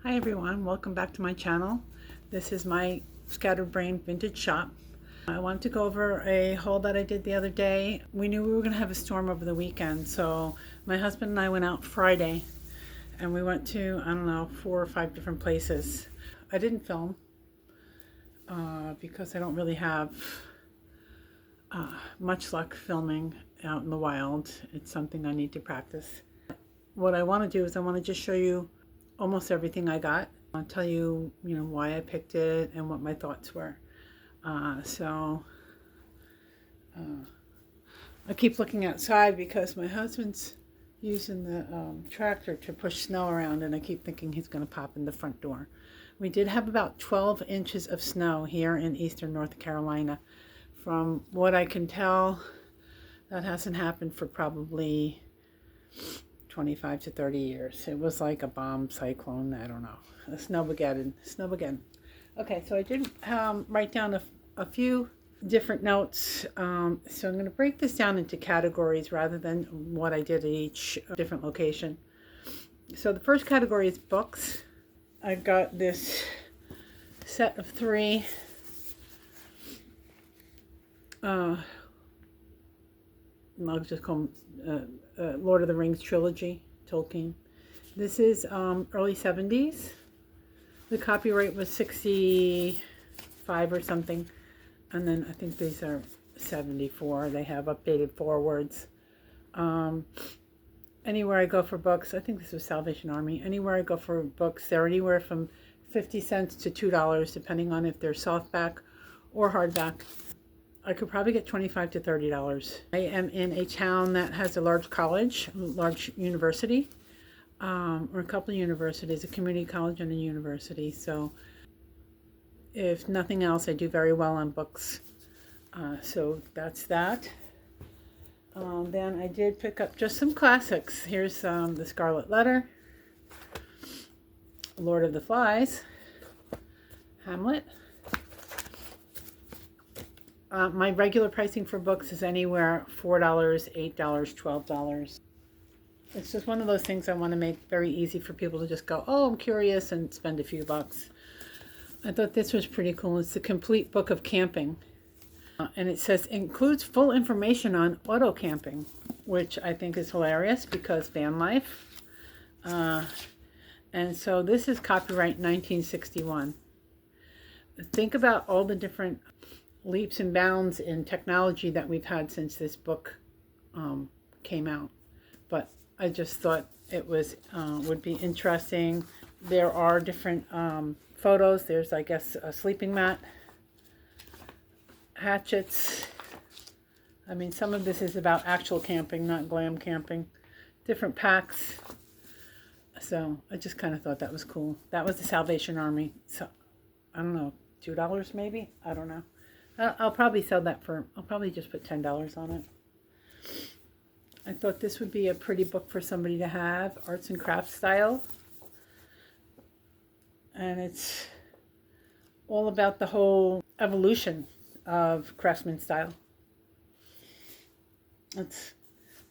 Hi everyone, welcome back to my channel. This is my Scatterbrain Vintage Shop. I wanted to go over a haul that I did the other day. We knew we were going to have a storm over the weekend, so my husband and I went out Friday and we went to, I don't know, 4 or 5 different places. I didn't film because I don't really have much luck filming out in the wild. It's something I need to practice. What I want to do is I want to just show you almost everything I got. I'll tell you, why I picked it and what my thoughts were. I keep looking outside because my husband's using the tractor to push snow around, and I keep thinking he's going to pop in the front door. We did have about 12 inches of snow here in eastern North Carolina. From what I can tell, that hasn't happened for probably 25 to 30 years. It was like a bomb cyclone, I don't know, a snowmageddon. Okay, so I did write down a few different notes. So I'm going to break this down into categories rather than what I did at each different location. So the first category is books. I got this set of 3 I'll just call them Lord of the Rings trilogy, Tolkien. This is early 70s. The copyright was 65 or something. And then I think these are 74. They have updated forwards. Anywhere I go for books, I think this was Salvation Army. Anywhere I go for books, they're anywhere from 50 cents to $2, depending on if they're softback or hardback. I could probably get $25 to $30. I am in a town that has a large college, large university, or a couple of universities, a community college and a university. So if nothing else, I do very well on books. So that's that. Then I did pick up just some classics. Here's The Scarlet Letter, Lord of the Flies, Hamlet. My regular pricing for books is anywhere $4, $8, $12. It's just one of those things I want to make very easy for people to just go, oh, I'm curious, and spend a few bucks. I thought this was pretty cool. It's the Complete Book of Camping. And it says, includes full information on auto camping, which I think is hilarious because van life. And so this is copyright 1961. Think about all the different leaps and bounds in technology that we've had since this book came out. But I just thought it was would be interesting. There are different photos. There's, I guess, a sleeping mat, hatchets. I mean, some of this is about actual camping, not glam camping. Different packs. So I just kind of thought that was cool. That was the Salvation Army. So I don't know, $2 maybe? I don't know. I'll probably sell that for, I'll probably just put $10 on it. I thought this would be a pretty book for somebody to have, arts and crafts style. And it's all about the whole evolution of craftsman style. It's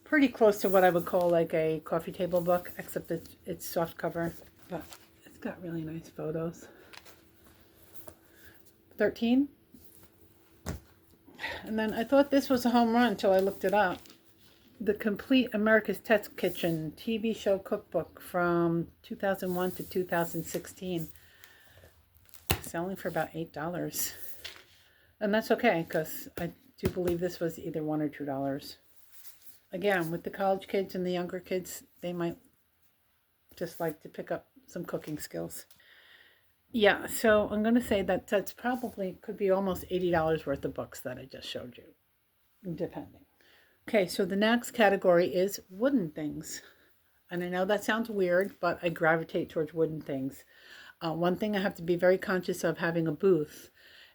pretty close to what I would call like a coffee table book, except it's soft cover, but it's got really nice photos. 13. And then I thought this was a home run until I looked it up. The Complete America's Test Kitchen TV show cookbook from 2001 to 2016. Selling for about $8. And that's okay, because I do believe this was either $1 or $2. Again, with the college kids and the younger kids, they might just like to pick up some cooking skills. Yeah, so I'm going to say that that's probably could be almost $80 worth of books that I just showed you, depending. Okay, so the next category is wooden things. And I know that sounds weird, but I gravitate towards wooden things. One thing I have to be very conscious of having a booth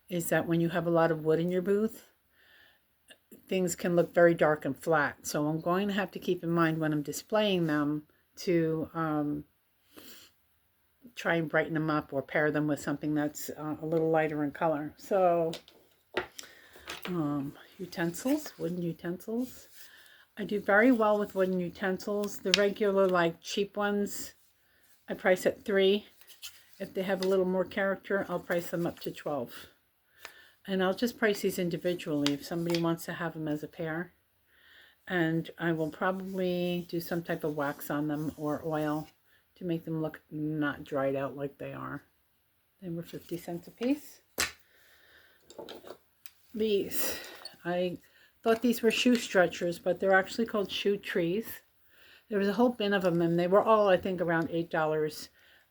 is that when you have a lot of wood in your booth, things can look very dark and flat. So I'm going to have to keep in mind when I'm displaying them to try and brighten them up or pair them with something that's a little lighter in color. So utensils, wooden utensils. I do very well with wooden utensils. The regular, like, cheap ones, I price at $3. If they have a little more character, I'll price them up to $12. And I'll just price these individually if somebody wants to have them as a pair. And I will probably do some type of wax on them or oil to make them look not dried out like they are. They were 50 cents a piece. These, I thought these were shoe stretchers, but they're actually called shoe trees. There was a whole bin of them, and they were all, I think, around $8.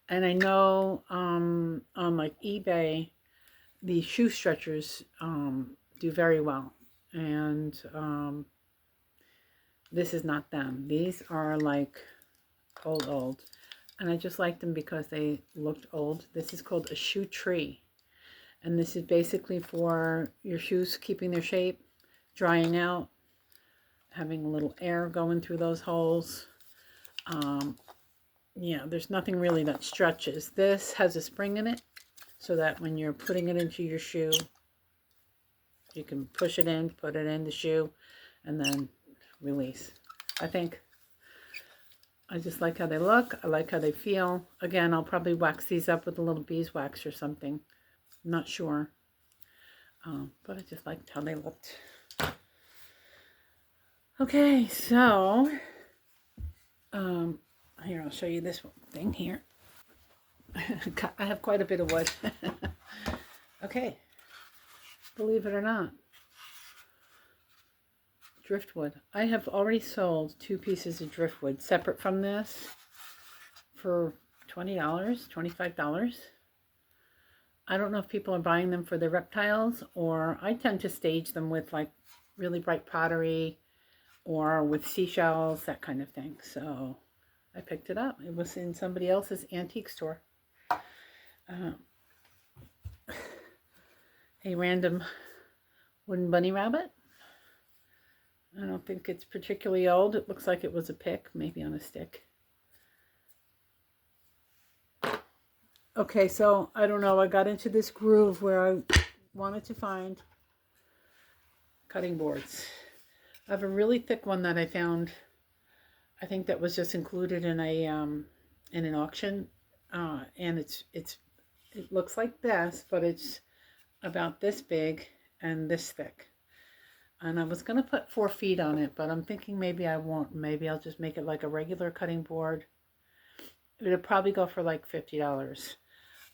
And I know on like eBay, the shoe stretchers do very well. And this is not them. These are like old. And I just liked them because they looked old. This is called a shoe tree. And this is basically for your shoes keeping their shape, drying out, having a little air going through those holes. Yeah, there's nothing really that stretches. This has a spring in it so that when you're putting it into your shoe, you can push it in, put it in the shoe, and then release. I just like how they look. I like how they feel. Again, I'll probably wax these up with a little beeswax or something. I'm not sure. But I just liked how they looked. Okay, so here, I'll show you this thing here. I have quite a bit of wood. Okay, believe it or not, driftwood. I have already sold 2 pieces of driftwood separate from this for $20, $25. I don't know if people are buying them for their reptiles, or I tend to stage them with like really bright pottery or with seashells, that kind of thing. So I picked it up. It was in somebody else's antique store. A random wooden bunny rabbit. I don't think it's particularly old. It looks like it was a pick, maybe on a stick. Okay, so I don't know. I got into this groove where I wanted to find cutting boards. I have a really thick one that I found. I think that was just included in a in an auction, and it looks like this, but it's about this big and this thick. And I was going to put 4 feet on it, but I'm thinking maybe I won't. Maybe I'll just make it like a regular cutting board. It would probably go for like $50.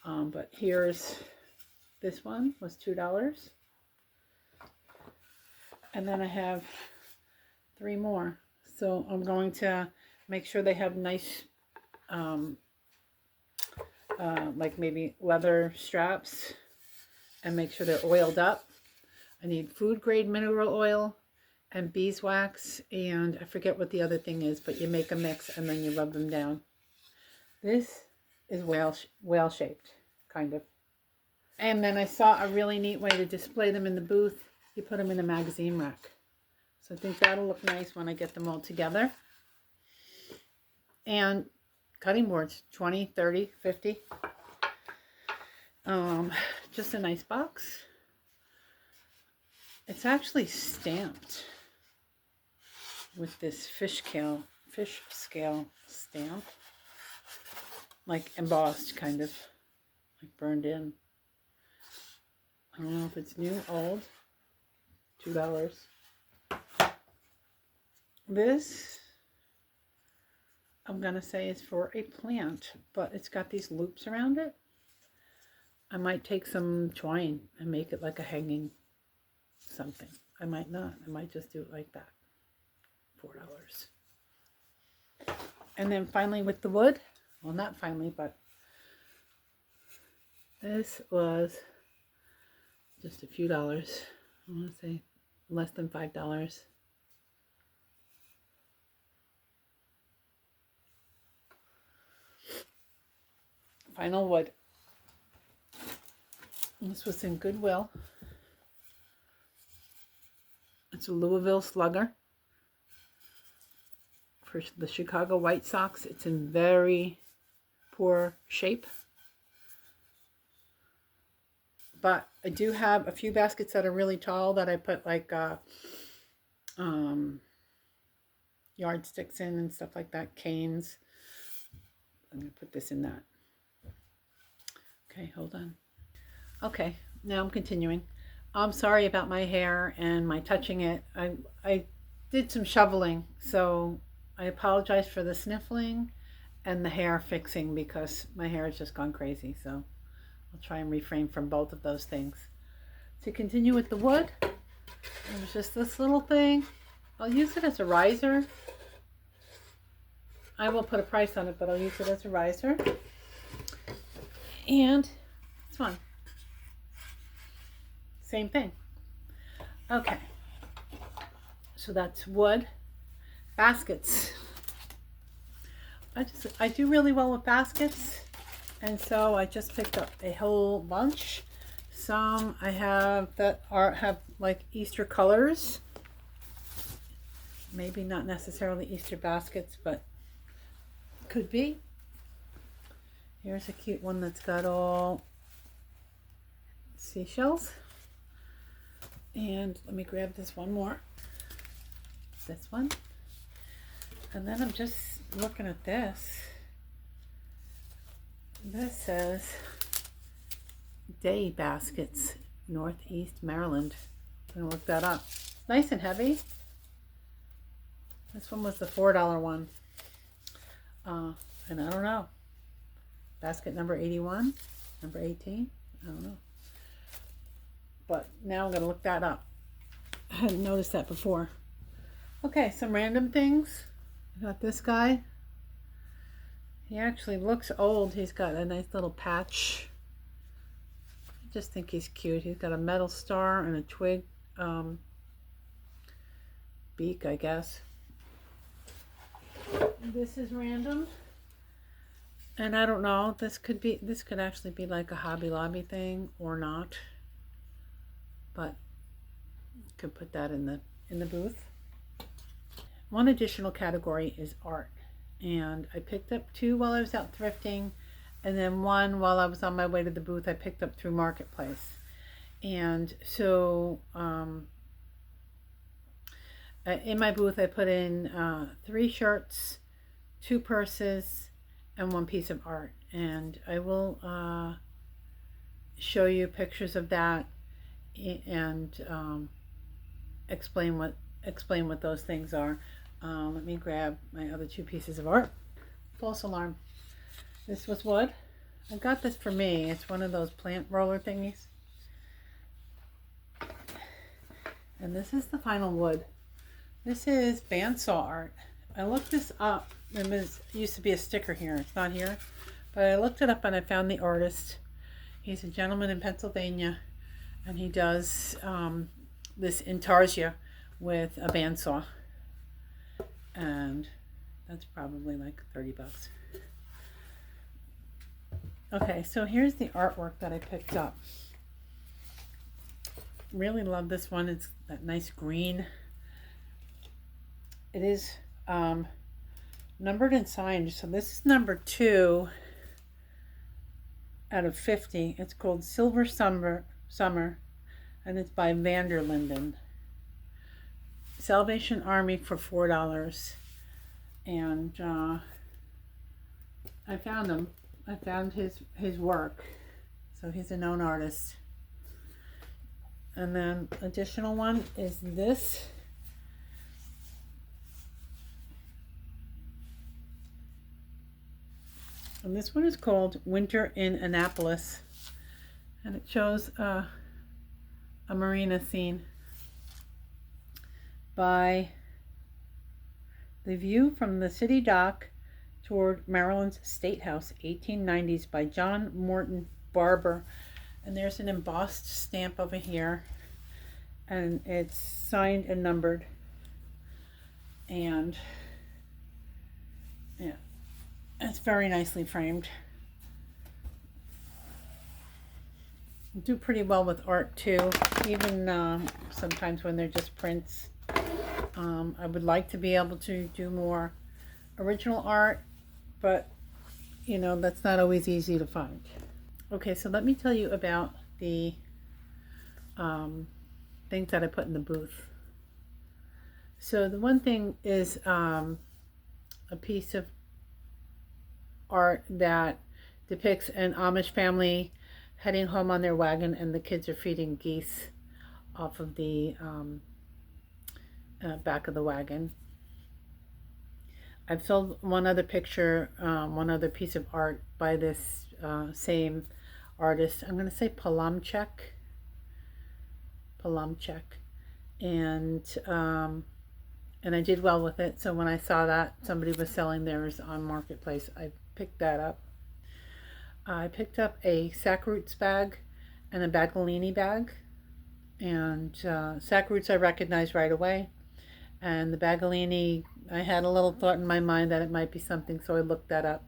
But here's this one was $2. And then I have 3 more. So I'm going to make sure they have nice, like maybe leather straps, and make sure they're oiled up. I need food grade mineral oil and beeswax, and I forget what the other thing is, but you make a mix and then you rub them down. This is whale shaped, kind of. And then I saw a really neat way to display them in the booth. You put them in a magazine rack. So I think that'll look nice when I get them all together. And cutting boards, 20, 30, 50. Just a nice box. It's actually stamped with this fish scale stamp. Like embossed, kind of. Like burned in. I don't know if it's new, old. $2. This, I'm going to say, is for a plant, but it's got these loops around it. I might take some twine and make it like a hanging something. I might not. I might just do it like that. $4. And then finally with the wood, well, not finally, but this was just a few dollars. I want to say less than $5. Final wood. This was in Goodwill. It's a Louisville Slugger for the Chicago White Sox. It's in very poor shape. But I do have a few baskets that are really tall that I put like yardsticks in and stuff like that, canes. I'm going to put this in that. Okay, hold on. Okay, now I'm continuing. I'm sorry about my hair and my touching it. I did some shoveling, so I apologize for the sniffling and the hair fixing because my hair has just gone crazy. So I'll try and refrain from both of those things. To continue with the wood, there's just this little thing. I'll use it as a riser. I will put a price on it, but I'll use it as a riser. And it's fun. Same thing. Okay. So that's wood. Baskets. I do really well with baskets. And so I just picked up a whole bunch. Some I have that have like Easter colors. Maybe not necessarily Easter baskets, but could be. Here's a cute one that's got all seashells. And let me grab this one more. This one. And then I'm just looking at this. This says Day Baskets, Northeast Maryland. I'm going to look that up. Nice and heavy. This one was the $4 one. And I don't know. Basket number 81, number 18. I don't know. But now I'm going to look that up. I hadn't noticed that before. Okay, some random things. I got this guy. He actually looks old. He's got a nice little patch. I just think he's cute. He's got a metal star and a twig beak, I guess. This is random. And I don't know. This could actually be like a Hobby Lobby thing or not. But could put that in the booth. One additional category is art, and I picked up 2 while I was out thrifting, and then 1 while I was on my way to the booth I picked up through Marketplace. And so in my booth I put in 3 shirts, 2 purses, and 1 piece of art, and I will show you pictures of that and explain what those things are. Let me grab my other 2 pieces of art. False alarm. This was wood. I got this for me. It's one of those plant roller thingies. And this is the final wood. This is bandsaw art. I looked this up. It used to be a sticker here. It's not here. But I looked it up and I found the artist. He's a gentleman in Pennsylvania. And he does this intarsia with a bandsaw. And that's probably like 30 bucks. Okay, so here's the artwork that I picked up. Really love this one. It's that nice green. It is numbered and signed. So this is number 2 out of 50. It's called Silver Summer, and it's by Vanderlinden. Salvation Army for $4. And I found him. I found his work. So he's a known artist. And then additional one is this. And this one is called Winter in Annapolis. And it shows a marina scene by the view from the city dock toward Maryland's State House, 1890s, by John Morton Barber. And there's an embossed stamp over here, and it's signed and numbered. And yeah, it's very nicely framed. I do pretty well with art too, even sometimes when they're just prints. I would like to be able to do more original art, but you know, that's not always easy to find. Okay, so let me tell you about the things that I put in the booth. So the one thing is a piece of art that depicts an Amish family heading home on their wagon, and the kids are feeding geese off of the back of the wagon. I've sold one other picture, one other piece of art by this same artist. I'm going to say Palamchek. And I did well with it. So when I saw that somebody was selling theirs on Marketplace, I picked that up. I picked up a Sackroots bag and a Bagolini bag. And Sackroots I recognized right away. And the Bagolini, I had a little thought in my mind that it might be something, so I looked that up.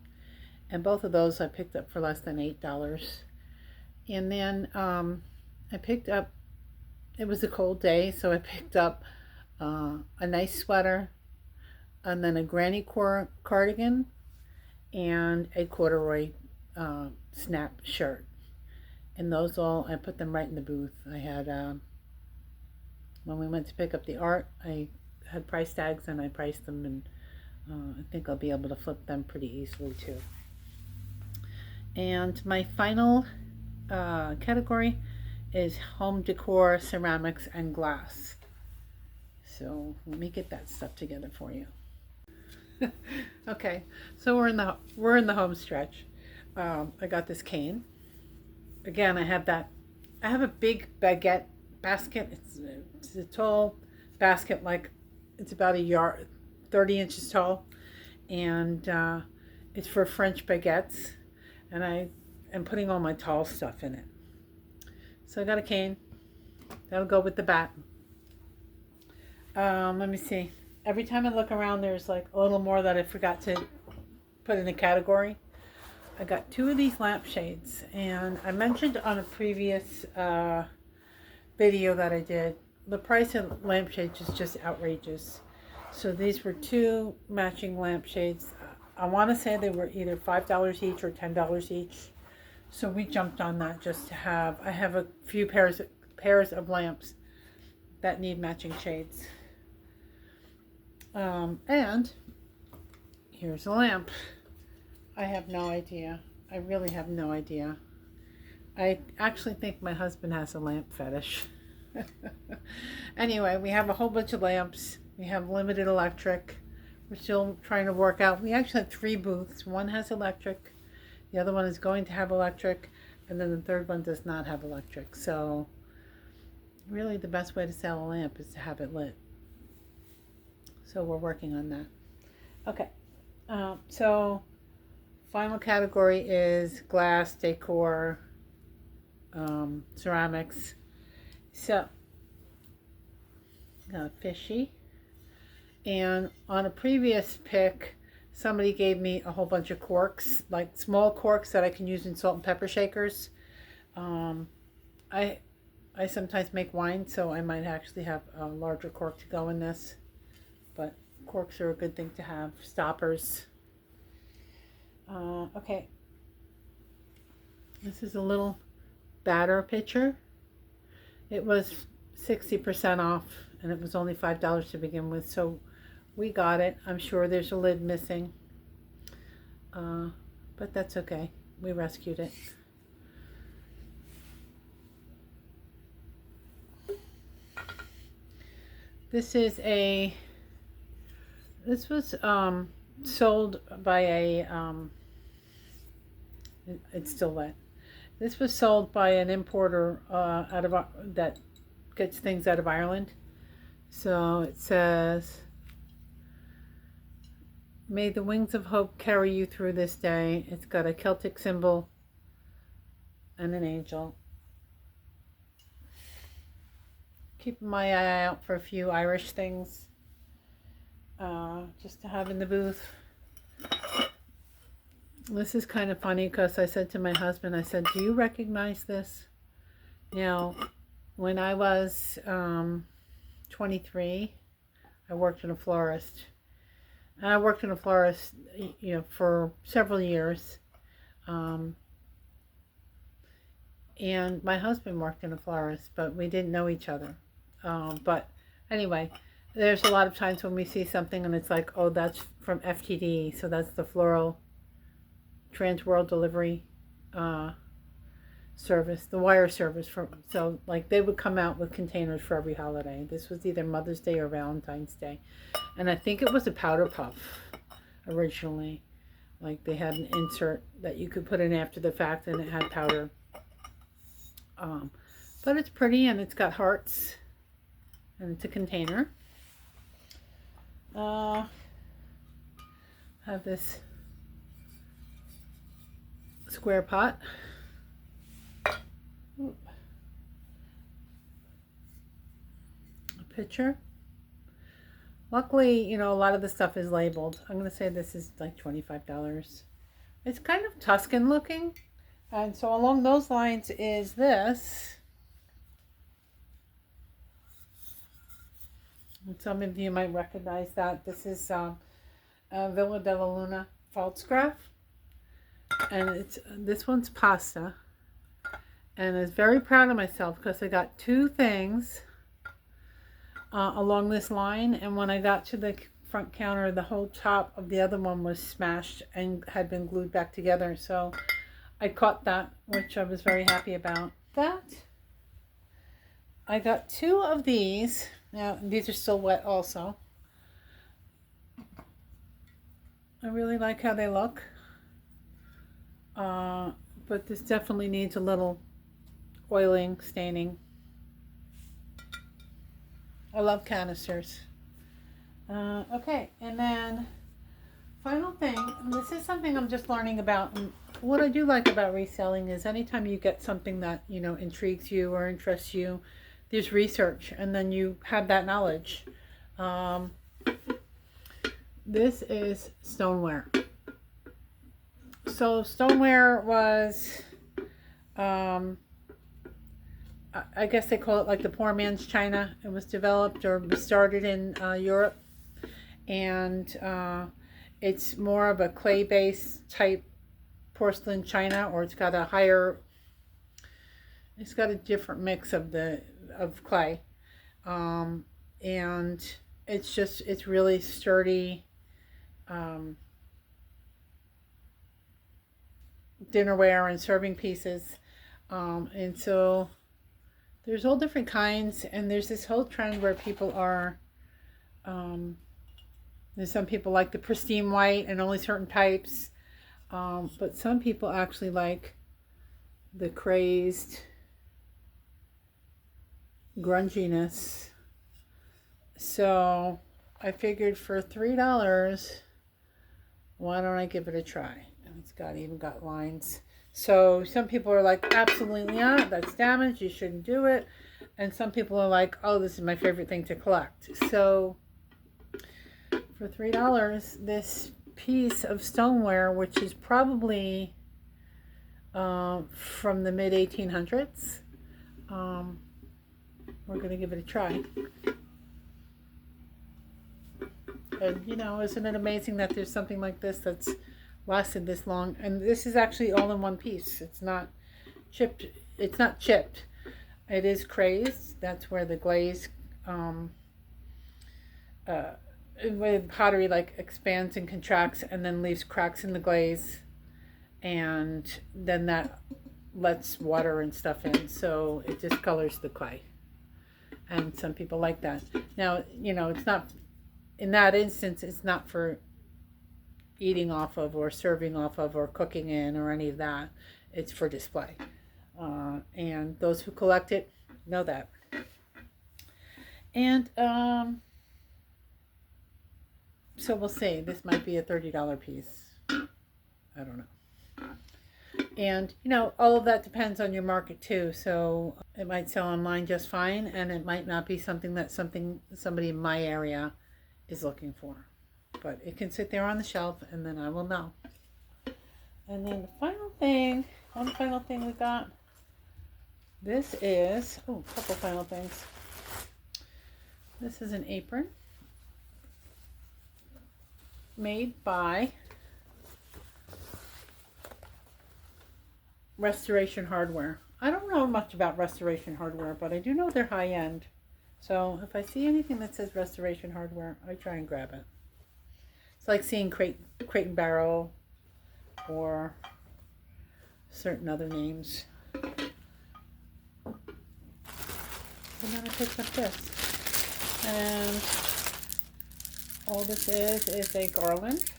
And both of those I picked up for less than $8. And then I picked up, it was a cold day, so I picked up a nice sweater, and then a granny cardigan, and a corduroy snap shirt. And those all, I put them right in the booth. I had, when we went to pick up the art, I had price tags and I priced them, and I think I'll be able to flip them pretty easily too. And my final category is home decor, ceramics, and glass. So let me get that stuff together for you. Okay, so we're in the home stretch. I got this cane. Again, I have a big baguette basket. It's a tall basket, like it's about a yard, 30 inches tall, and it's for French baguettes. And I am putting all my tall stuff in it. So I got a cane. That'll go with the bat. Let me see. Every time I look around, there's like a little more that I forgot to put in a category. I got 2 of these lampshades, and I mentioned on a previous video that I did, the price of lampshades is just outrageous. So these were 2 matching lampshades. I want to say they were either $5 each or $10 each. So we jumped on that just to have, I have a few pairs of lamps that need matching shades. And here's a lamp. I have no idea. I really have no idea. I actually think my husband has a lamp fetish. Anyway, we have a whole bunch of lamps. We have limited electric. We're still trying to work out. We actually have 3 booths. One has electric. The other one is going to have electric. And then the third one does not have electric. So really the best way to sell a lamp is to have it lit. So we're working on that. Okay. So final category is glass, decor, ceramics. So got a fishy. And on a previous pick, somebody gave me a whole bunch of corks, like small corks that I can use in salt and pepper shakers. I sometimes make wine, so I might actually have a larger cork to go in this. But corks are a good thing to have. Stoppers. Okay. This is a little batter pitcher. It was 60% off, and it was only $5 to begin with, so we got it. I'm sure there's a lid missing, but that's okay. We rescued it. This was sold by a, it's still wet. This was sold by an importer that gets things out of Ireland. So it says, "May the wings of hope carry you through this day." It's got a Celtic symbol and an angel. Keeping my eye out for a few Irish things just to have in the booth. This is kind of funny because I said to my husband, I said, "Do you recognize this?" Now, when I was 23, I worked in a florist. And I worked in a florist, for several years. And my husband worked in a florist, but we didn't know each other. But anyway, there's a lot of times when we see something and it's like, oh, that's from FTD. So that's the Floral Trans World Delivery service, the wire service. So like they would come out with containers for every holiday. This was either Mother's Day or Valentine's Day. And I think it was a powder puff originally. Like they had an insert that you could put in after the fact, and it had powder. But it's pretty, and it's got hearts, and it's a container. Have this square pot. A pitcher. Luckily, you know, a lot of the stuff is labeled. I'm going to say this is like $25. It's kind of Tuscan looking. And so along those lines is this. And some of you might recognize that. This is Villa della Luna Falstaff. And this one's pasta. And I was very proud of myself because I got two things along this line. And when I got to the front counter, the whole top of the other one was smashed and had been glued back together. So I caught that, which I was very happy about. I got two of these. Now, these are still wet also. I really like how they look. But this definitely needs a little oiling, staining. I love canisters. Okay, and then final thing, and this is something I'm just learning about. And what I do like about reselling is anytime you get something that, you know, intrigues you or interests you, there's research, and then you have that knowledge. This is stoneware. So stoneware was, I guess they call it like the poor man's china. It was developed or started in Europe, and it's more of a clay-based type porcelain china, or it's got a different mix of clay, and it's really sturdy. Dinnerware and serving pieces, and so there's all different kinds, and there's this whole trend where people are there's some people like the pristine white and only certain types, but some people actually like the crazed grunginess. So I figured for $3, why don't I give it a try? It's even got lines. So some people are like, absolutely not, that's damaged, you shouldn't do it. And some people are like, oh, this is my favorite thing to collect. So for $3, this piece of stoneware, which is probably from the mid 1800s, we're going to give it a try. And you know, isn't it amazing that there's something like this that's lasted this long? And this is actually all in one piece. It's not chipped. It's not chipped. It is crazed. That's where the glaze with pottery like expands and contracts and then leaves cracks in the glaze, and then that lets water and stuff in, so it discolors the clay. And some people like that. Now, you know, it's not, in that instance, it's not for eating off of or serving off of or cooking in or any of that. It's for display. And those who collect it know that. And so we'll see. This might be a $30 piece. I don't know. And, you know, all of that depends on your market too. So it might sell online just fine, and it might not be something that somebody in my area is looking for. But it can sit there on the shelf, and then I will know. And then the final thing, one final thing we got. This is, a couple final things. This is an apron made by Restoration Hardware. I don't know much about Restoration Hardware, but I do know they're high end. So if I see anything that says Restoration Hardware, I try and grab it. It's like seeing Crate and Barrel or certain other names. And then I picked up this. And all this is a garland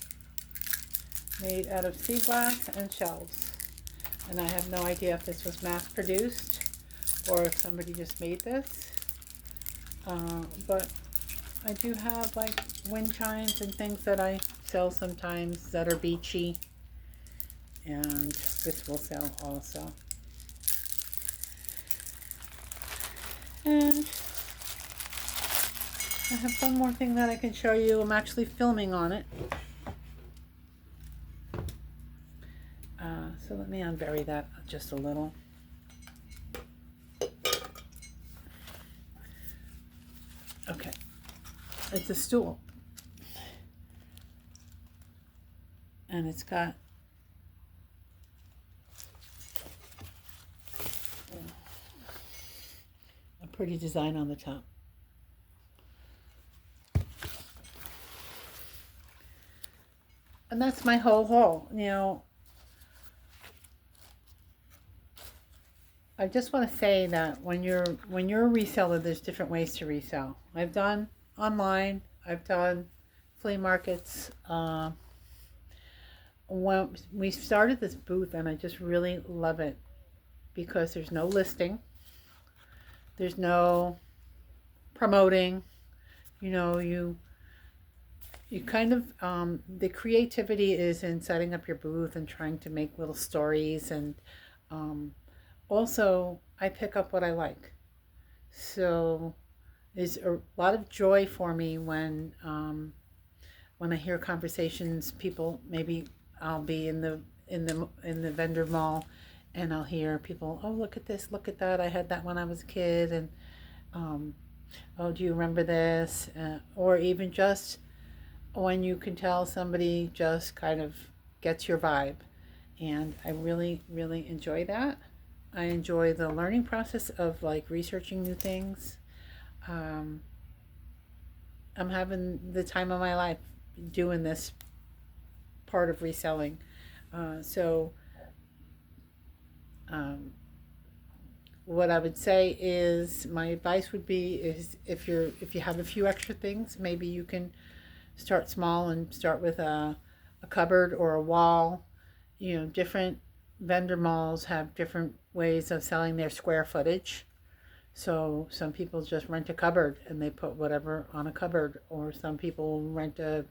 made out of sea glass and shells. And I have no idea if this was mass produced or if somebody just made this. But I do have like wind chimes and things that I sell sometimes that are beachy. And this will sell also. And I have one more thing that I can show you. I'm actually filming on it. So let me unbury that just a little. Okay, it's a stool. And it's got a pretty design on the top. And that's my whole haul. You know, I just want to say that when you're a reseller, there's different ways to resell. I've done online. I've done flea markets. When we started this booth, and I just really love it because there's no listing. There's no promoting. You know, you kind of, the creativity is in setting up your booth and trying to make little stories. And also, I pick up what I like. So there's a lot of joy for me when I hear conversations. People, maybe I'll be in the vendor mall, and I'll hear people, oh, look at this, look at that. I had that when I was a kid, and oh, do you remember this? Or even just when you can tell somebody just kind of gets your vibe. And I really, really enjoy that. I enjoy the learning process of like researching new things. I'm having the time of my life doing this part of reselling. What I would say is, my advice would be is if you have a few extra things, maybe you can start small and start with a cupboard or a wall. You know, different vendor malls have different ways of selling their square footage. So some people just rent a cupboard and they put whatever on a cupboard, or some people rent a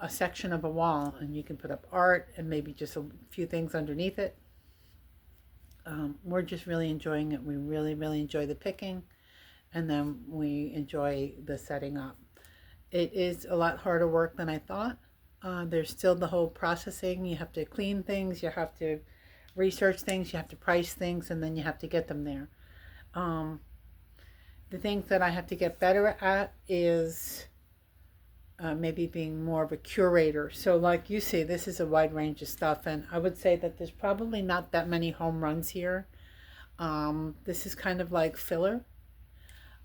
section of a wall and you can put up art and maybe just a few things underneath it. We're just really enjoying it. We really, really enjoy the picking, and then we enjoy the setting up. It is a lot harder work than I thought. There's still the whole processing. You have to clean things, you have to research things, you have to price things, and then you have to get them there. The things that I have to get better at is maybe being more of a curator. So like you see, this is a wide range of stuff, and I would say that there's probably not that many home runs here. This is kind of like filler,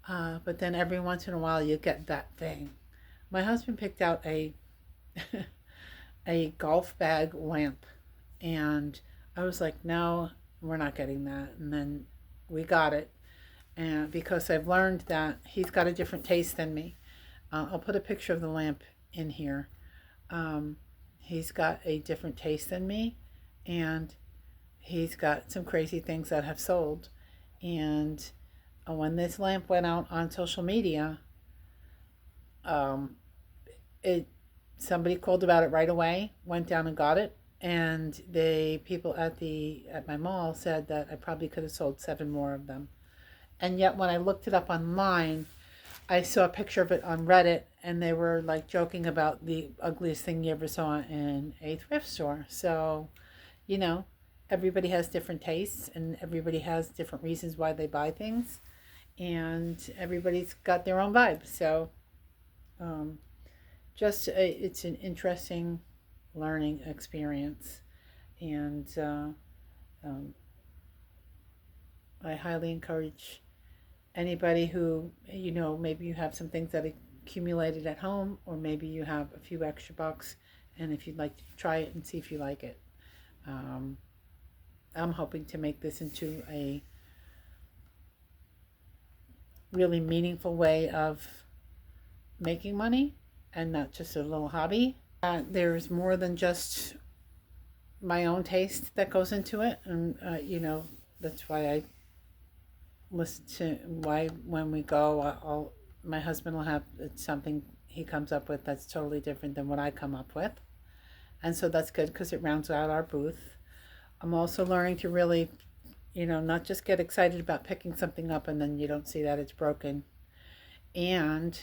but then every once in a while you get that thing. My husband picked out a golf bag lamp, and I was like, no, we're not getting that. And then we got it, and because I've learned that he's got a different taste than me. I'll put a picture of the lamp in here. He's got a different taste than me, and he's got some crazy things that have sold. And when this lamp went out on social media, somebody called about it right away, went down and got it, and people at my mall said that I probably could have sold 7 more of them. And yet when I looked it up online, I saw a picture of it on Reddit, and they were like joking about the ugliest thing you ever saw in a thrift store. So, you know, everybody has different tastes, and everybody has different reasons why they buy things, and everybody's got their own vibe. So, it's an interesting learning experience, and I highly encourage anybody who, maybe you have some things that accumulated at home, or maybe you have a few extra bucks, and if you'd like to try it and see if you like it. I'm hoping to make this into really meaningful way of making money and not just a little hobby. There's more than just my own taste that goes into it, and that's why I listen to why when we go, my husband will have something he comes up with that's totally different than what I come up with, and so that's good because it rounds out our booth. I'm also learning to really, not just get excited about picking something up and then you don't see that it's broken. And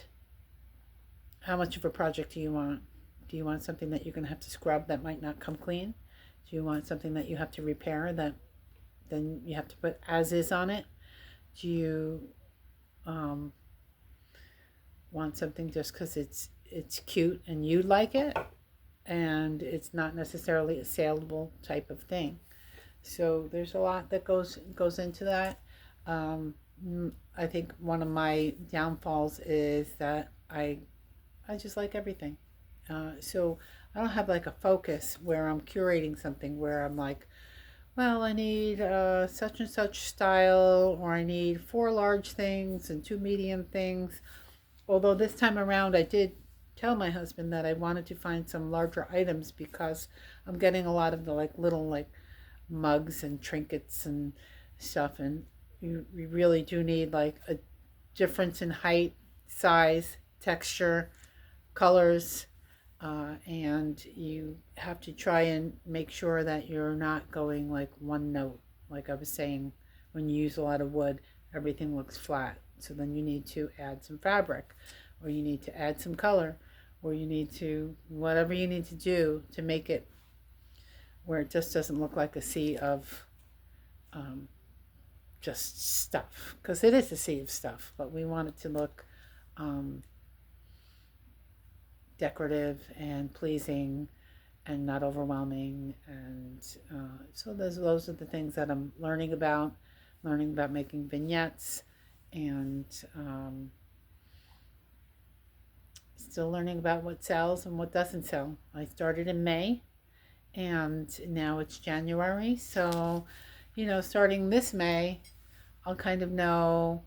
how much of a project do you want? Do you want something that you're going to have to scrub that might not come clean? Do you want something that you have to repair that then you have to put as is on it? Do you want something just because it's cute and you like it and it's not necessarily a saleable type of thing? So there's a lot that goes into that. I think one of my downfalls is that I just like everything. So I don't have like a focus where I'm curating something where I'm like, well, I need such and such style, or I need 4 large things and 2 medium things. Although this time around I did tell my husband that I wanted to find some larger items because I'm getting a lot of the like little like mugs and trinkets and stuff, and you really do need like a difference in height, size, texture, colors, and you have to try and make sure that you're not going like one note. Like I was saying, when you use a lot of wood, everything looks flat. So then you need to add some fabric, or you need to add some color, or you need to, whatever you need to do to make it where it just doesn't look like a sea of just stuff. Because it is a sea of stuff, but we want it to look decorative and pleasing and not overwhelming. And so those are the things that I'm learning about making vignettes, and still learning about what sells and what doesn't sell. I started in May and now it's January. So, starting this May, I'll kind of know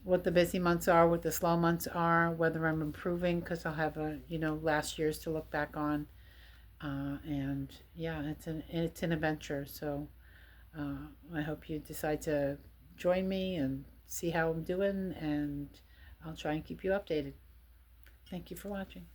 what the busy months are, what the slow months are, whether I'm improving, because I'll have last year's to look back on. And yeah, it's an adventure. So I hope you decide to join me and see how I'm doing, and I'll try and keep you updated. Thank you for watching.